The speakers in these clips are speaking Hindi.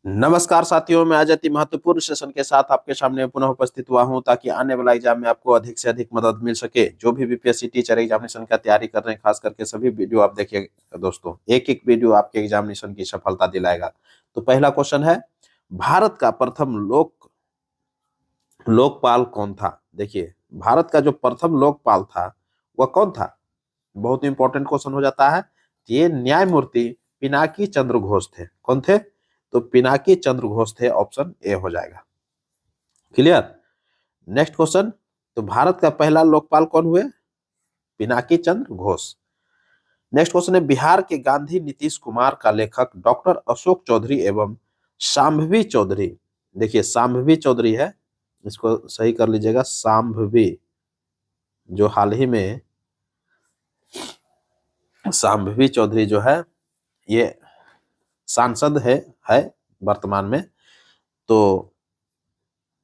नमस्कार साथियों, मैं आज अति महत्वपूर्ण सेशन के साथ आपके सामने पुनः उपस्थित हुआ हूं ताकि आने वाला एग्जाम में आपको अधिक से अधिक मदद मिल सके। जो भी बीपीएससी टीचर एग्जामिनेशन का तैयारी कर रहे हैं, खास करके सभी वीडियो आप देखिए दोस्तों। एक एक वीडियो आपके एग्जामिनेशन की सफलता दिलाएगा। तो पहला क्वेश्चन है, भारत का प्रथम लोकपाल कौन था? देखिए, भारत का जो प्रथम लोकपाल था वह कौन था? बहुत इंपॉर्टेंट क्वेश्चन हो जाता है। ये न्यायमूर्ति पिनाकी चंद्र घोष थे। कौन थे? तो पिनाकी चंद्र घोष थे। ऑप्शन ए हो जाएगा। क्लियर। नेक्स्ट क्वेश्चन, तो भारत का पहला लोकपाल कौन हुए? पिनाकी चंद्र घोष। नेक्स्ट क्वेश्चन है, बिहार के गांधी नीतीश कुमार का लेखक डॉक्टर अशोक चौधरी एवं शांभवी चौधरी। देखिए, शांभवी चौधरी है, इसको सही कर लीजिएगा। शांभवी, जो हाल ही में शांभवी चौधरी जो है ये सांसद है वर्तमान में। तो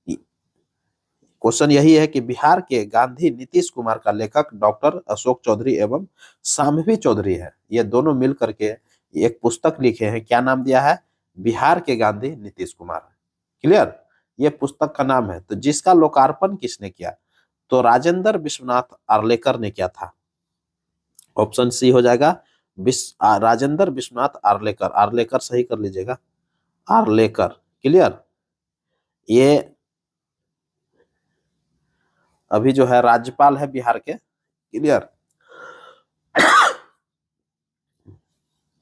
क्वेश्चन यही है कि बिहार के गांधी नीतीश कुमार का लेखक डॉक्टर अशोक चौधरी एवं शांभवी चौधरी है। ये दोनों मिल करके एक पुस्तक लिखे हैं। क्या नाम दिया है? बिहार के गांधी नीतीश कुमार। क्लियर। ये पुस्तक का नाम है। तो जिसका लोकार्पण किसने किया? तो राजेंद्र विश्वनाथ आर्लेकर ने किया था। ऑप्शन सी हो जाएगा। राजेंद्र विश्वनाथ आर्लेकर। आर्लेकर सही कर लीजिएगा, आर्लेकर। क्लियर। ये अभी जो है राज्यपाल है बिहार के। क्लियर।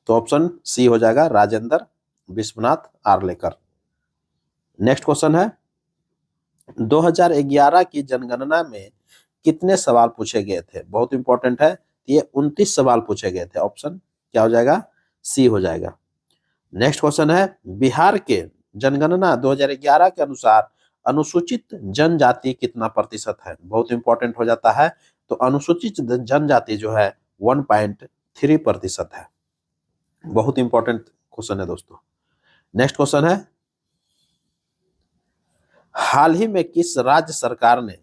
तो ऑप्शन सी हो जाएगा, राजेंद्र विश्वनाथ आर्लेकर। नेक्स्ट क्वेश्चन है, 2011 की जनगणना में कितने सवाल पूछे गए थे? बहुत इंपॉर्टेंट है। ये 29 सवाल पूछे गए थे। ऑप्शन क्या हो जाएगा? सी हो जाएगा। नेक्स्ट क्वेश्चन है, बिहार के जनगणना 2011 के अनुसार अनुसूचित जनजाति कितना प्रतिशत है? बहुत इंपॉर्टेंट हो जाता है। तो अनुसूचित जनजाति जो है 1.3% है। बहुत इंपॉर्टेंट क्वेश्चन है दोस्तों। नेक्स्ट क्वेश्चन है, हाल ही में किस राज्य सरकार ने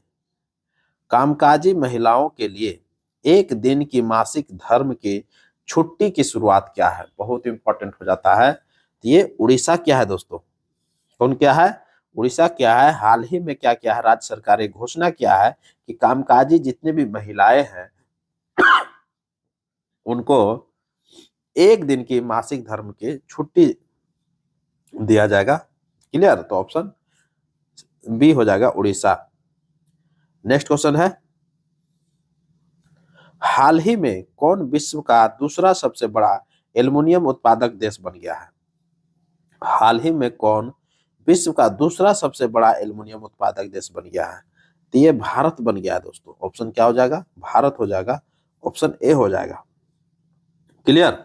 कामकाजी महिलाओं के लिए एक दिन की मासिक धर्म की छुट्टी की शुरुआत किया है? बहुत इंपॉर्टेंट हो जाता है। ये उड़ीसा क्या है दोस्तों? कौन क्या है? उड़ीसा क्या है? हाल ही में क्या किया है? राज्य सरकार ने घोषणा किया है कि कामकाजी जितने भी महिलाएं हैं उनको एक दिन की मासिक धर्म की छुट्टी दिया जाएगा। क्लियर। तो ऑप्शन बी हो जाएगा, उड़ीसा। नेक्स्ट क्वेश्चन है, हाल ही में कौन विश्व का दूसरा सबसे बड़ा एल्युमिनियम उत्पादक देश बन गया है? हाल ही में कौन विश्व का दूसरा सबसे बड़ा एल्युमिनियम उत्पादक देश बन गया है? तो ये भारत बन गया है दोस्तों। ऑप्शन क्या हो जाएगा? भारत हो जाएगा। ऑप्शन ए हो जाएगा। क्लियर।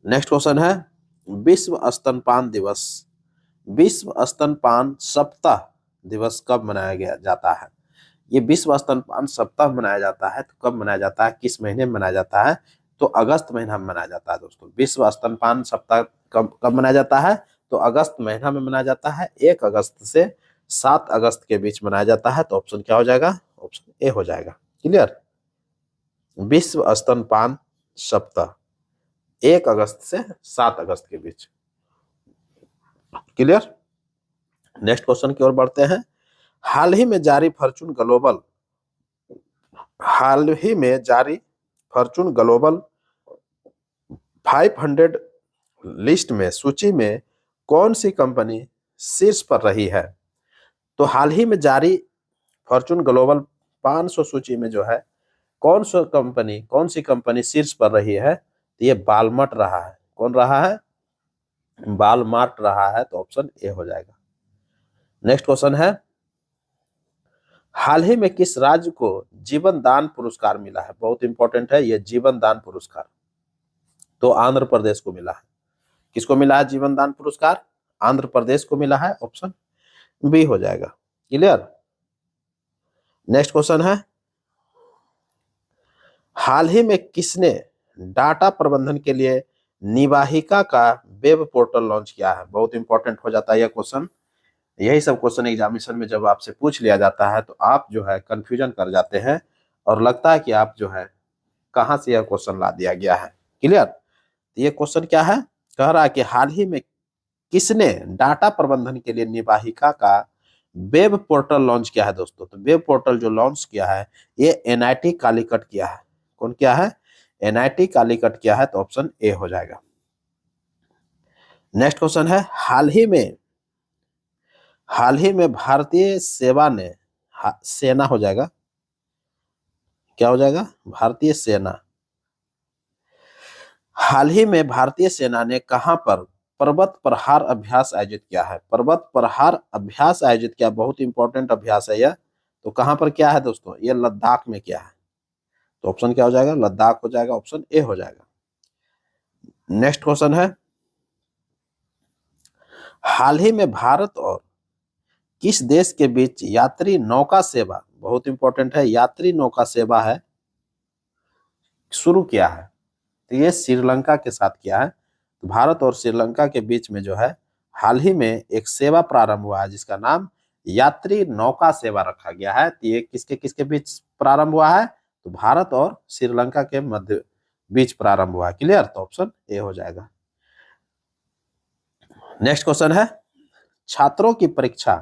नेक्स्ट क्वेश्चन है, विश्व स्तनपान दिवस, विश्व स्तनपान सप्ताह दिवस कब मनाया गया जाता है? ये विश्व स्तनपान सप्ताह मनाया जाता है। तो कब मनाया जाता है? किस महीने में मनाया जाता है? तो अगस्त महीना में मनाया जाता है दोस्तों। विश्व स्तनपान सप्ताह कब कब मनाया जाता है? तो अगस्त महीना में मनाया जाता है। 1 अगस्त से 7 अगस्त के बीच मनाया जाता है। तो ऑप्शन क्या हो जाएगा? ऑप्शन ए हो जाएगा। क्लियर। विश्व स्तनपान सप्ताह 1 अगस्त से 7 अगस्त के बीच। क्लियर। नेक्स्ट क्वेश्चन की ओर बढ़ते हैं, हाल ही में जारी फॉर्चून ग्लोबल 500 लिस्ट में सूची में कौन सी कंपनी शीर्ष पर रही है? तो हाल ही में जारी फॉर्चून ग्लोबल 500 सूची में जो है कौन सी कंपनी शीर्ष पर रही है? तो ये वालमार्ट रहा है। कौन रहा है? वालमार्ट रहा है। तो ऑप्शन ए हो जाएगा। नेक्स्ट क्वेश्चन है, हाल ही में किस राज्य को जीवन दान पुरस्कार मिला है? बहुत इंपॉर्टेंट है ये जीवन दान पुरस्कार। तो आंध्र प्रदेश को मिला है। किसको मिला है जीवन दान पुरस्कार? आंध्र प्रदेश को मिला है। ऑप्शन बी हो जाएगा। क्लियर। नेक्स्ट क्वेश्चन है, हाल ही में किसने डाटा प्रबंधन के लिए निवाहिका का वेब पोर्टल लॉन्च किया है? बहुत इंपॉर्टेंट हो जाता है यह क्वेश्चन। यही सब क्वेश्चन एग्जामिनेशन में जब आपसे पूछ लिया जाता है तो आप जो है कंफ्यूजन कर जाते हैं और लगता है कि आप जो है कहां से यह क्वेश्चन ला दिया गया है। क्लियर। ये क्वेश्चन क्या है? कह रहा है कि हाल ही में किसने डाटा प्रबंधन के लिए निवाहिका का वेब पोर्टल लॉन्च किया है दोस्तों? तो वेब पोर्टल जो लॉन्च किया है ये एनआईटी कालीकट किया है। कौन किया है? एनआईटी कालीकट किया है, तो ऑप्शन ए हो जाएगा। नेक्स्ट क्वेश्चन है, हाल ही में भारतीय सेवा ने सेना हो जाएगा, क्या हो जाएगा? भारतीय सेना। हाल ही में भारतीय सेना ने कहां पर पर्वत प्रहार अभ्यास आयोजित किया है? पर्वत प्रहार अभ्यास आयोजित किया, बहुत इंपॉर्टेंट अभ्यास है यह। तो कहां पर किया है दोस्तों? यह लद्दाख में किया है। तो ऑप्शन क्या हो जाएगा? लद्दाख हो जाएगा, ऑप्शन ए हो जाएगा। नेक्स्ट क्वेश्चन है, हाल ही में भारत और किस देश के बीच यात्री नौका सेवा, बहुत इंपॉर्टेंट है, यात्री नौका सेवा है, शुरू किया है? तो ये श्रीलंका के साथ किया है। तो भारत और श्रीलंका के बीच में जो है हाल ही में एक सेवा प्रारंभ हुआ है जिसका नाम यात्री नौका सेवा रखा गया है। तो ये किसके किसके बीच प्रारंभ हुआ है? तो भारत और श्रीलंका के मध्य बीच प्रारंभ हुआ है। क्लियर? तो ऑप्शन ए हो जाएगा। नेक्स्ट क्वेश्चन है, छात्रों की परीक्षा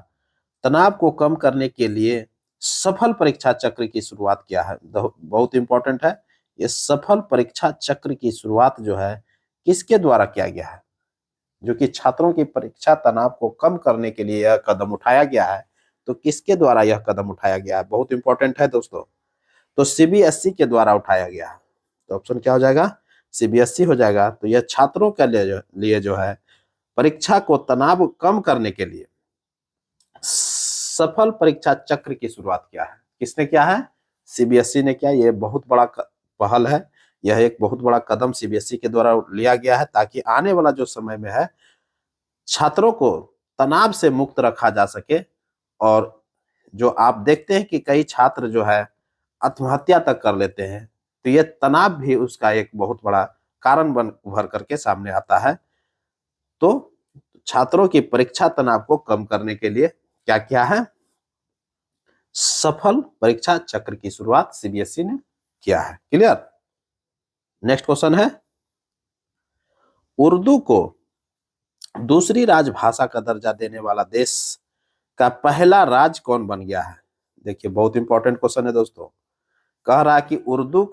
तनाव को कम करने के लिए सफल परीक्षा चक्र की शुरुआत किया है। बहुत इंपॉर्टेंट है, ये सफल परीक्षा चक्र की शुरुआत जो है किसके द्वारा किया गया है? जो कि छात्रों की परीक्षा तनाव को कम करने के लिए यह कदम उठाया गया है, तो किसके द्वारा यह कदम उठाया गया है? बहुत इंपॉर्टेंट है दोस्तों, तो सीबीएसई के द्वारा उठाया गया है। तो ऑप्शन क्या हो जाएगा? सीबीएसई हो जाएगा। तो यह छात्रों के लिए जो है परीक्षा को तनाव कम करने के लिए सफल परीक्षा चक्र की शुरुआत किया है। किसने किया है? सीबीएसई ने किया। यह बहुत बड़ा पहल है, यह एक बहुत बड़ा कदम सीबीएसई के द्वारा लिया गया है ताकि आने वाला जो समय में है छात्रों को तनाव से मुक्त रखा जा सके। और जो आप देखते हैं कि कई छात्र जो है आत्महत्या तक कर लेते हैं, तो यह तनाव भी उसका एक बहुत बड़ा कारण बन उभर करके सामने आता है। तो छात्रों की परीक्षा तनाव को कम करने के लिए क्या किया है? सफल परीक्षा चक्र की शुरुआत सीबीएसई ने किया है। क्लियर? नेक्स्ट क्वेश्चन है, उर्दू को दूसरी राजभाषा का दर्जा देने वाला देश का पहला राज्य कौन बन गया है? देखिए बहुत इंपॉर्टेंट क्वेश्चन है दोस्तों। कह रहा है कि उर्दू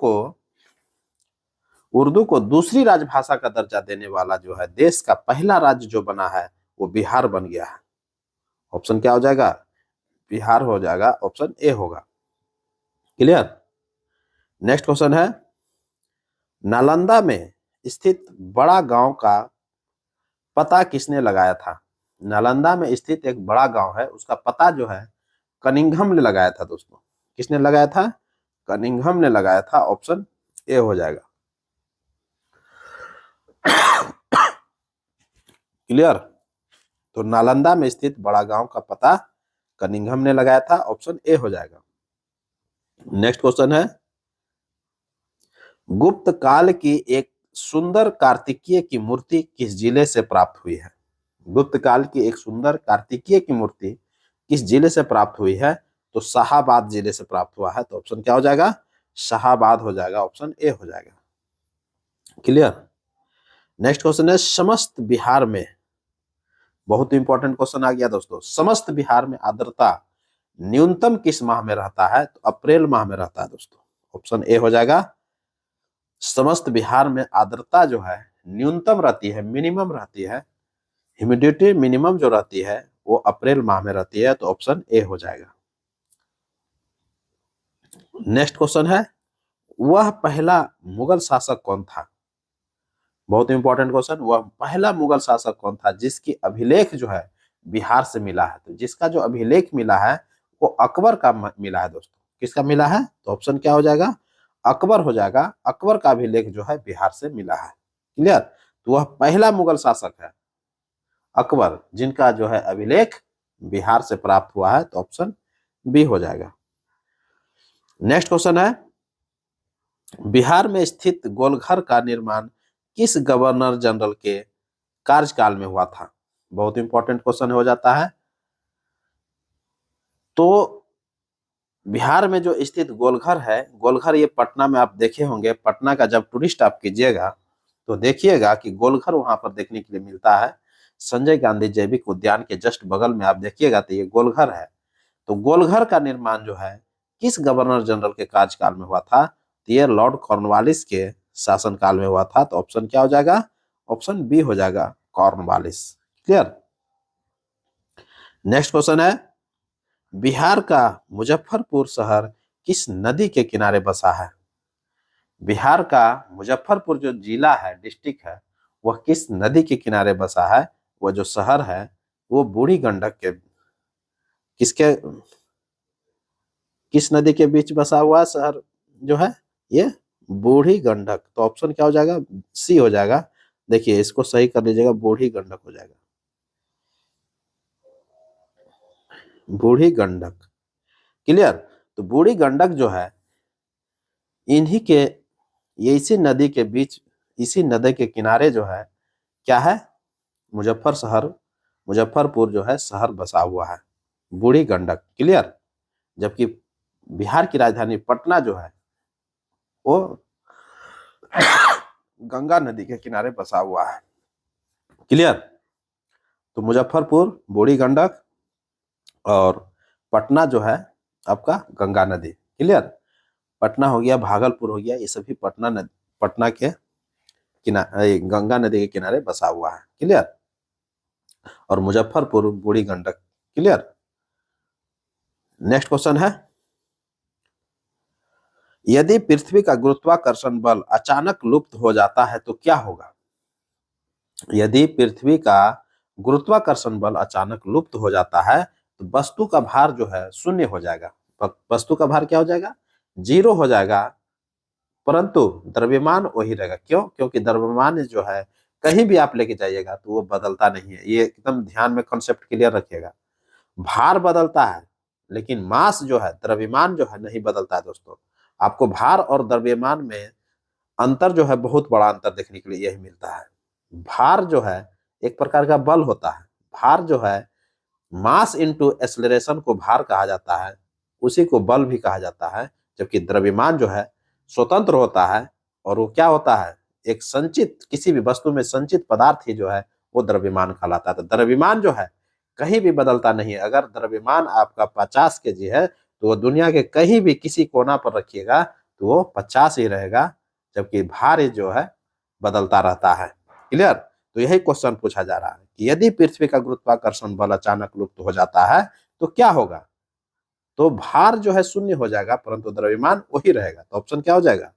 को दूसरी राजभाषा का दर्जा देने वाला जो है देश का पहला राज्य जो बना है वो बिहार बन गया है। ऑप्शन क्या हो जाएगा? बिहार हो जाएगा, ऑप्शन ए होगा। क्लियर? नेक्स्ट क्वेश्चन है, नालंदा में स्थित बड़ा गांव का पता किसने लगाया था? नालंदा में स्थित एक बड़ा गांव है, उसका पता जो है कनिंघम ने लगाया था दोस्तों। किसने लगाया था? कनिंघम ने लगाया था, ऑप्शन ए हो जाएगा। क्लियर? तो नालंदा में स्थित बड़ा गांव का पता कनिंघम ने लगाया था, ऑप्शन ए हो जाएगा। नेक्स्ट क्वेश्चन है, गुप्त काल की एक सुंदर कार्तिकीय की मूर्ति किस जिले से प्राप्त हुई है? गुप्त काल की एक सुंदर कार्तिकीय की मूर्ति किस जिले से प्राप्त हुई है? तो शाहाबाद जिले से प्राप्त हुआ है। तो ऑप्शन क्या हो जाएगा? शाहाबाद हो जाएगा, ऑप्शन ए हो जाएगा। क्लियर? नेक्स्ट क्वेश्चन है, समस्त बिहार में, बहुत इंपॉर्टेंट क्वेश्चन आ गया दोस्तों, समस्त बिहार में आर्द्रता न्यूनतम किस माह में रहता है? तो अप्रैल माह में रहता है दोस्तों, ऑप्शन ए हो जाएगा। समस्त बिहार में आर्द्रता जो है न्यूनतम रहती है, मिनिमम रहती है, ह्यूमिडिटी मिनिमम जो रहती है वो अप्रैल माह में रहती है। तो ऑप्शन ए हो जाएगा। नेक्स्ट क्वेश्चन है, वह पहला मुगल शासक कौन था? बहुत इंपॉर्टेंट क्वेश्चन, वह पहला मुगल शासक कौन था जिसकी अभिलेख जो है बिहार से मिला है? तो जिसका जो अभिलेख मिला है वो अकबर का मिला है दोस्तों। किसका मिला है? तो ऑप्शन क्या हो जाएगा? अकबर हो जाएगा। अकबर का अभिलेख जो है बिहार से मिला है। क्लियर? तो वह पहला मुगल शासक है अकबर, जिनका जो है अभिलेख बिहार से प्राप्त हुआ है। तो ऑप्शन बी हो जाएगा। नेक्स्ट क्वेश्चन है, बिहार में स्थित गोलघर का निर्माण किस गवर्नर जनरल के कार्यकाल में हुआ था? बहुत इंपॉर्टेंट क्वेश्चन हो जाता है। तो बिहार में जो स्थित गोलघर है, गोलघर ये पटना में आप देखे होंगे, पटना का जब टूरिस्ट आप कीजिएगा तो देखिएगा कि गोलघर वहां पर देखने के लिए मिलता है। संजय गांधी जैविक उद्यान के जस्ट बगल में आप देखिएगा तो ये गोलघर है। तो गोलघर का निर्माण जो है किस गवर्नर जनरल के कार्यकाल में हुआ था? तो ये लॉर्ड कॉर्नवालिस के शासनकाल में हुआ था। तो ऑप्शन क्या हो जाएगा? ऑप्शन बी हो जाएगा, कॉर्नवालिस। क्लियर। नेक्स्ट क्वेश्चन है, बिहार का मुजफ्फरपुर शहर किस नदी के किनारे बसा है? बिहार का मुजफ्फरपुर जो जिला है, डिस्ट्रिक्ट है, वह किस नदी के किनारे बसा है? वह जो शहर है वो बूढ़ी गंडक के किसके किस नदी के बीच बसा हुआ शहर जो है? ये बूढ़ी गंडक। तो ऑप्शन क्या हो जाएगा? सी हो जाएगा। देखिए इसको सही कर लीजिएगा, बूढ़ी गंडक हो जाएगा, बूढ़ी गंडक। क्लियर। तो बूढ़ी गंडक जो है इन्हीं के, ये इसी नदी के बीच, इसी नदी के किनारे जो है क्या है? मुजफ्फरपुर जो है शहर बसा हुआ है, बूढ़ी गंडक। क्लियर। जबकि बिहार की राजधानी पटना जो है वो गंगा नदी के किनारे बसा हुआ है। क्लियर। तो मुजफ्फरपुर बूढ़ी गंडक और पटना जो है आपका गंगा नदी। क्लियर। पटना हो गया, भागलपुर हो गया, ये सभी पटना के किनारे, गंगा नदी के किनारे बसा हुआ है। क्लियर। और मुजफ्फरपुर बूढ़ी गंडक। क्लियर। नेक्स्ट क्वेश्चन है, यदि पृथ्वी का गुरुत्वाकर्षण बल अचानक लुप्त हो जाता है तो क्या होगा? यदि पृथ्वी का गुरुत्वाकर्षण बल अचानक लुप्त हो जाता है तो वस्तु का भार जो है शून्य हो जाएगा। वस्तु का भार क्या हो जाएगा? 0 हो जाएगा, परंतु द्रव्यमान वही रहेगा। क्यों? क्योंकि द्रव्यमान जो है कहीं भी आप लेके जाइएगा तो वो बदलता नहीं है। ये एकदम ध्यान में कॉन्सेप्ट क्लियर रखिएगा। भार बदलता है लेकिन मास जो है, द्रव्यमान जो है नहीं बदलता है। दोस्तों आपको भार और द्रव्यमान में अंतर जो है, बहुत बड़ा अंतर देखने के लिए यही मिलता है। भार जो है एक प्रकार का बल होता है। भार जो है, मास इनटू एक्सेलरेशन को भार कहा जाता है, उसी को बल भी कहा जाता है। जबकि द्रव्यमान जो है स्वतंत्र होता है और वो क्या होता है? एक संचित, किसी भी वस्तु में संचित पदार्थ ही जो है वो द्रव्यमान कहलाता है। तो द्रव्यमान जो है कहीं भी बदलता नहीं है। अगर द्रव्यमान आपका 50 केजी है तो वो दुनिया के कहीं भी किसी कोना पर रखिएगा तो वो 50 ही रहेगा, जबकि भार जो है बदलता रहता है। क्लियर। तो यही क्वेश्चन पूछा जा रहा है कि यदि पृथ्वी का गुरुत्वाकर्षण बल अचानक लुप्त हो जाता है तो क्या होगा? तो भार जो है शून्य हो जाएगा, परंतु द्रव्यमान वही रहेगा। तो ऑप्शन क्या हो जाएगा?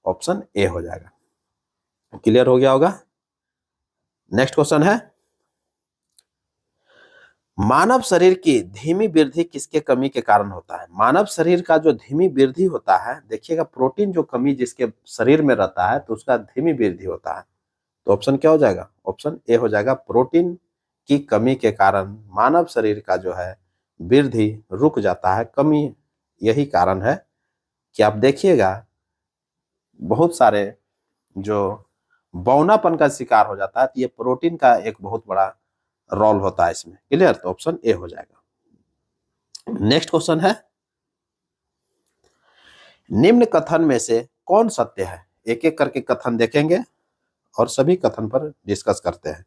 ऑप्शन ए हो जाएगा। क्लियर हो गया होगा। नेक्स्ट क्वेश्चन है, मानव शरीर की धीमी वृद्धि किसके कमी के कारण होता है? मानव शरीर का जो धीमी वृद्धि होता है, देखिएगा प्रोटीन जो कमी जिसके शरीर में रहता है तो उसका धीमी वृद्धि होता है। तो ऑप्शन क्या हो जाएगा? ऑप्शन ए हो जाएगा, प्रोटीन की कमी के कारण मानव शरीर का जो है वृद्धि रुक जाता है। कमी यही कारण है कि आप देखिएगा बहुत सारे जो बौनापन का शिकार हो जाता है तो ये प्रोटीन का एक बहुत बड़ा रोल होता है इसमें। क्लियर। तो ऑप्शन ए हो जाएगा। नेक्स्ट क्वेश्चन है, निम्न कथन में से कौन सत्य है? एक एक करके कथन देखेंगे और सभी कथन पर डिस्कस करते हैं।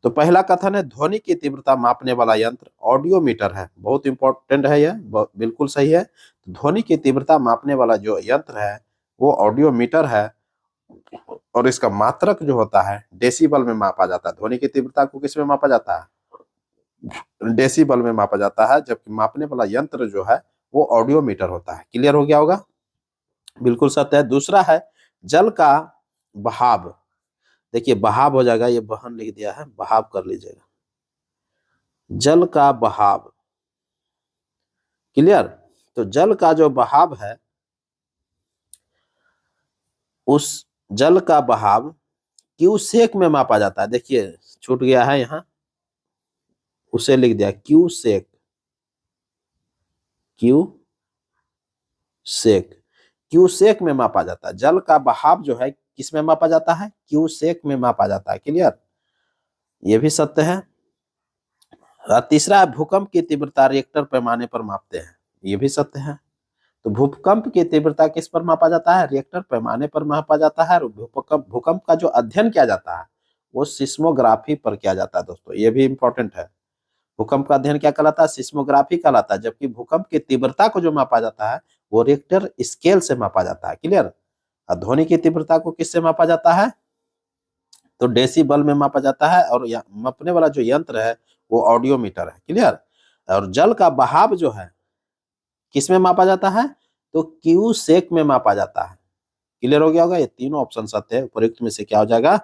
तो पहला कथन है, ध्वनि की तीव्रता मापने वाला यंत्र ऑडियोमीटर है। बहुत इंपॉर्टेंट है यह, बिल्कुल सही है। तो ध्वनि की तीव्रता मापने वाला जो यंत्र है वो ऑडियोमीटर है और इसका मात्रक जो होता है डेसिबल में मापा जाता है। ध्वनि की तीव्रता को किस में मापा जाता है? डेसिबल में मापा जाता है, जबकि मापने वाला यंत्र जो है वो ऑडियोमीटर होता है। क्लियर हो गया होगा। बिल्कुल सत्य है। दूसरा है, जल का बहाव। देखिए बहाव हो जाएगा, ये बहन लिख दिया है, बहाव कर लीजिएगा, जल का बहाव। क्लियर। तो जल का जो बहाव है, उस जल का बहाव क्यूसेक में मापा जाता है। देखिए छूट गया है यहाँ, उसे लिख दिया क्यूसेक। क्यूसेक, क्यूसेक में मापा जाता है। जल का बहाव जो है किस में मापा जाता है? क्यूसेक में मापा जाता है। क्लियर। ये भी सत्य है। तीसरा है, भूकंप की तीव्रता रिएक्टर पैमाने पर मापते हैं। ये भी सत्य है। तो भूकंप की तीव्रता किस पर मापा जाता है? रिएक्टर पैमाने पर मापा जाता है। और भूकंप का जो अध्ययन किया जाता है वो सिस्मोग्राफी पर किया जाता है दोस्तों, ये भी इंपॉर्टेंट है। भूकंप का अध्ययन क्या कहलाता है? सिस्मोग्राफी कहलाता है। जबकि भूकंप की तीव्रता को जो मापा जाता है वो रिक्टर स्केल से मापा जाता है। क्लियर? और ध्वनि की तीव्रता को किससे मापा जाता है? तो डेसिबल में मापा जाता है, और मापने वाला जो यंत्र है वो ऑडियोमीटर है। क्लियर? और जल का बहाव जो है किस में मापा जाता है? तो क्यूसेक में मापा जाता है। क्लियर हो गया होगा? ये तीनों ऑप्शन सत्य है। उपरोक्त में से क्या हो जाएगा?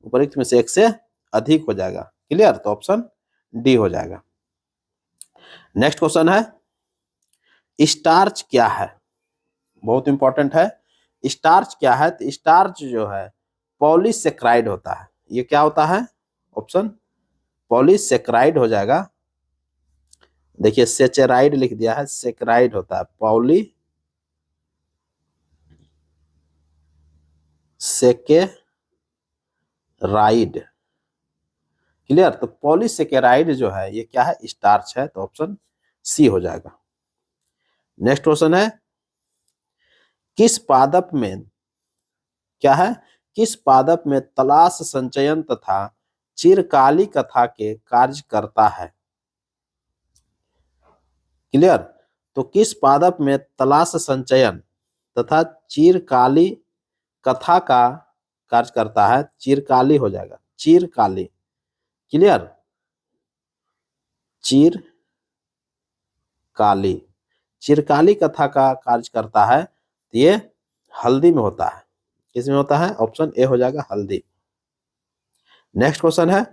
उपरोक्त में से एक से अधिक हो जाएगा। क्लियर? तो ऑप्शन डी हो जाएगा। नेक्स्ट क्वेश्चन है, स्टार्च क्या है? बहुत इंपॉर्टेंट है। स्टार्च क्या है? तो स्टार्च जो है पॉलीसेक्राइड होता है। ये क्या होता है? ऑप्शन पॉलीसेक्राइड हो जाएगा। देखिए सेचेराइड लिख दिया है, सेक्राइड होता है पॉली सेकेराइड। क्लियर? तो पॉलीसेकेराइड जो है ये क्या है? स्टार्च है। तो ऑप्शन सी हो जाएगा। नेक्स्ट क्वेश्चन है, किस पादप में क्या है? किस पादप में तलाश संचयन तथा चिरकाली कथा के कार्य करता है? क्लियर? तो किस पादप में तलाश संचयन तथा चिरकाली कथा का कार्य करता है? चिरकाली हो जाएगा, चिरकाली। क्लियर? चिरकाली, चिरकाली कथा का कार्य करता है। तो ये हल्दी में होता है। किस में होता है? ऑप्शन ए हो जाएगा, हल्दी। नेक्स्ट क्वेश्चन है,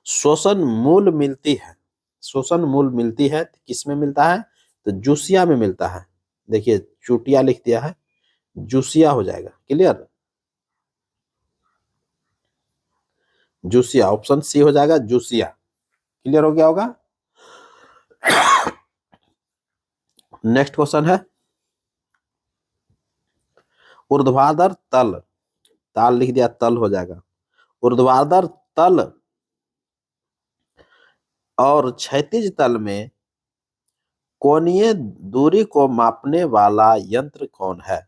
शोषण मूल मिलती है, शोषण मूल मिलती है किस में मिलता है? तो जूसिया में मिलता है। देखिए चूटिया लिख दिया है, जूसिया हो जाएगा। क्लियर? जूसिया, ऑप्शन सी हो जाएगा, जूसिया। क्लियर हो गया होगा? नेक्स्ट क्वेश्चन है, ऊर्ध्वाधर तल, ताल लिख दिया, तल हो जाएगा। ऊर्ध्वाधर तल और क्षैतिज तल में कोणीय दूरी को मापने वाला यंत्र कौन है?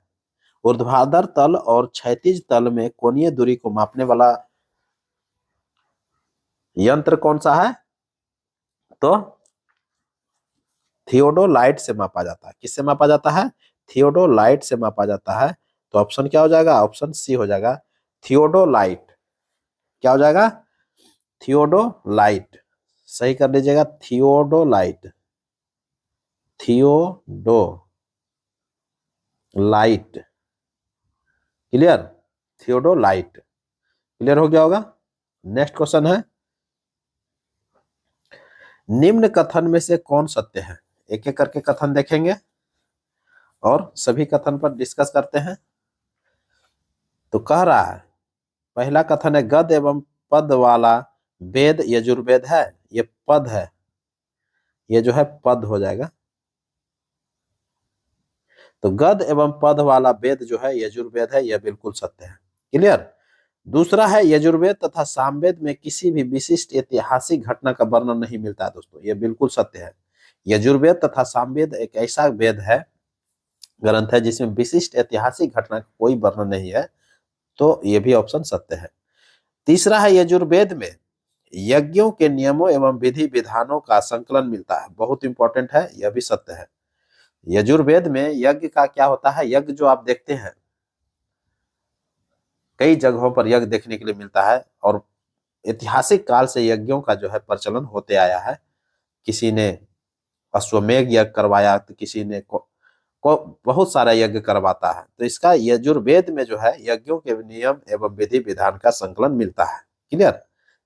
ऊर्ध्वाधर तल और क्षैतिज तल में कोणीय दूरी को मापने वाला यंत्र कौन सा है? तो थियोडोलाइट से मापा जाता है। किससे मापा जाता है? थियोडोलाइट से मापा जाता है। तो ऑप्शन क्या हो जाएगा? ऑप्शन सी हो जाएगा, थियोडोलाइट। क्या हो जाएगा? थियोडोलाइट। सही कर लीजिएगा, theodolite, theodolite. Clear? Theodolite. Clear हो गया होगा? नेक्स्ट क्वेश्चन है, निम्न कथन में से कौन सत्य है? एक एक करके कथन देखेंगे और सभी कथन पर डिस्कस करते हैं। तो कह रहा है, पहला कथन है, गद एवं पद वाला वेद यजुर्वेद है। ये पद है, ये जो है पद हो जाएगा। तो गद एवं पद वाला वेद जो है यजुर्वेद है, यह बिल्कुल सत्य है। क्लियर? दूसरा है, यजुर्वेद तथा सामवेद में किसी भी विशिष्ट ऐतिहासिक घटना का वर्णन नहीं मिलता है। दोस्तों ये बिल्कुल सत्य है। यजुर्वेद तथा सामवेद एक ऐसा वेद है, ग्रंथ है, जिसमें विशिष्ट ऐतिहासिक घटना का कोई वर्णन नहीं है। तो ये भी ऑप्शन सत्य है। तीसरा है, यजुर्वेद में यज्ञों के नियमों एवं विधि विधानों का संकलन मिलता है। बहुत इंपॉर्टेंट है, यह भी सत्य है। यजुर्वेद में यज्ञ का क्या होता है? यज्ञ जो आप देखते हैं कई जगहों पर यज्ञ देखने के लिए मिलता है, और ऐतिहासिक काल से यज्ञों का जो है प्रचलन होते आया है। किसी ने अश्वमेध यज्ञ करवाया, तो किसी ने को बहुत सारा यज्ञ करवाता है। तो इसका यजुर्वेद में जो है यज्ञों के नियम एवं विधि विधान का संकलन मिलता है। क्लियर?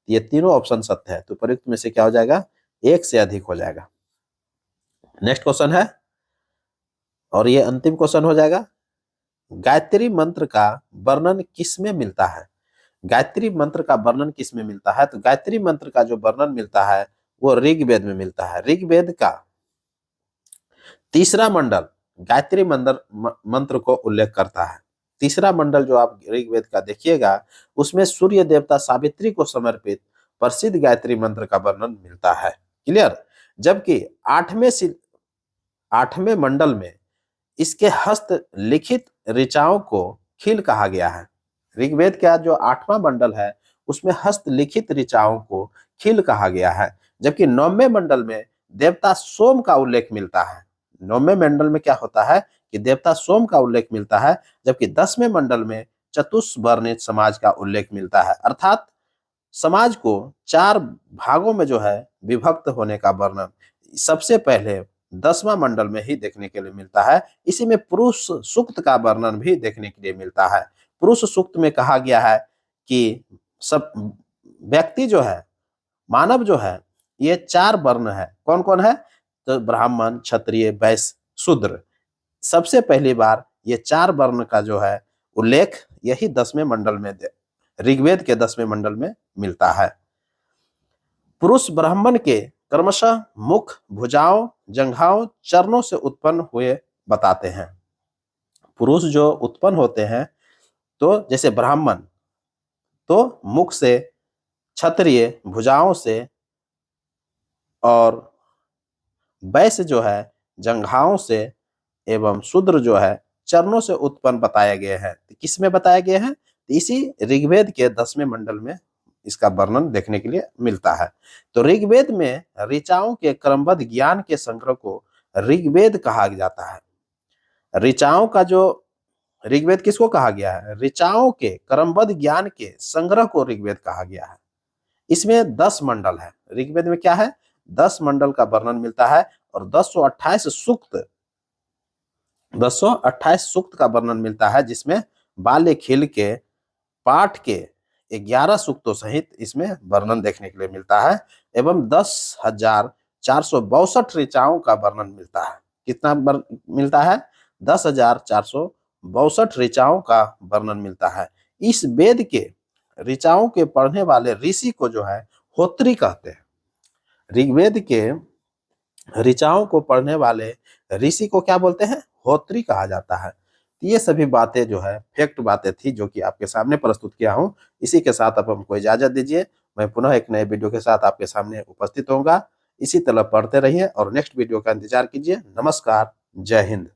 ये तीनों ऑप्शन सत्य है। तो प्रयुक्त में से क्या हो जाएगा? एक से अधिक हो जाएगा। नेक्स्ट क्वेश्चन है, और ये अंतिम क्वेश्चन हो जाएगा, गायत्री मंत्र का वर्णन किस में मिलता है? गायत्री मंत्र का वर्णन किस में मिलता है? तो गायत्री मंत्र का जो वर्णन मिलता है वो ऋग्वेद में मिलता है। ऋग्वेद का तीसरा मंडल गायत्री मंत्र को उल्लेख करता है। तीसरा मंडल जो आप ऋग्वेद का देखिएगा उसमें सूर्य देवता सावित्री को समर्पित प्रसिद्ध गायत्री मंत्र का वर्णन मिलता है। क्लियर? जबकि आठवें मंडल में इसके हस्त लिखित ऋचाओं को खिल कहा गया है। ऋग्वेद का जो 8वां मंडल है उसमें हस्तलिखित ऋचाओं को खिल कहा गया है, जबकि 9वें मंडल में देवता सोम का उल्लेख मिलता है। 9वें मंडल में क्या होता है कि देवता सोम का उल्लेख मिलता है, जबकि 10वें मंडल में चतुष्वर्णित समाज का उल्लेख मिलता है। अर्थात समाज को 4 भागों में जो है विभक्त होने का वर्णन सबसे पहले 10वां मंडल में ही देखने के लिए मिलता है। इसी में पुरुष सूक्त का वर्णन भी देखने के लिए मिलता है। पुरुष सूक्त में कहा गया है कि सब व्यक्ति जो है, मानव जो है, ये 4 वर्ण है। कौन कौन है? तो ब्राह्मण, क्षत्रिय, वैश्य, शूद्र। सबसे पहली बार ये 4 वर्ण का जो है उल्लेख यही 10वें मंडल में, ऋग्वेद के 10वें मंडल में मिलता है। पुरुष ब्राह्मण के क्रमशः मुख, भुजाओं, जंघाओं, चरणों से उत्पन्न हुए बताते हैं। पुरुष जो उत्पन्न होते हैं, तो जैसे ब्राह्मण तो मुख से, क्षत्रिय भुजाओं से, और वैश्य जो है जंघाओं से, एवं शूद्र जो है चरणों से उत्पन्न बताए गए हैं। किस में बताए गए हैं? इसी ऋग्वेद के 10वें मंडल में इसका वर्णन देखने के लिए मिलता है। तो ऋग्वेद में ऋचाओं के क्रमबद्ध ज्ञान के संग्रह को ऋग्वेद कहा जाता है। ऋचाओं का जो ऋग्वेद किसको कहा गया है? ऋचाओं के क्रमबद्ध ज्ञान के संग्रह को ऋग्वेद कहा गया है। इसमें 10 मंडल है। ऋग्वेद में क्या है? 10 मंडल का वर्णन मिलता है और 1028 सूक्त का वर्णन मिलता है, जिसमें बाल्य खिल के पाठ के 11 सूक्तों सहित इसमें वर्णन देखने के लिए मिलता है, एवं 10,462 ऋचाओं का वर्णन मिलता है। कितना मिलता है? 10,462 ऋचाओं का वर्णन मिलता है। इस वेद के ऋचाओं के पढ़ने वाले ऋषि को जो है होत्री कहते हैं। ऋग्वेद के ऋचाओं को पढ़ने वाले ऋषि को क्या बोलते हैं? होत्री कहा जाता है। ये सभी बातें जो है फैक्ट बातें थी जो कि आपके सामने प्रस्तुत किया हूं। इसी के साथ अब हमको इजाजत दीजिए। मैं पुनः एक नए वीडियो के साथ आपके सामने उपस्थित होऊंगा। इसी तरह पढ़ते रहिए और नेक्स्ट वीडियो का इंतजार कीजिए। नमस्कार, जय हिंद।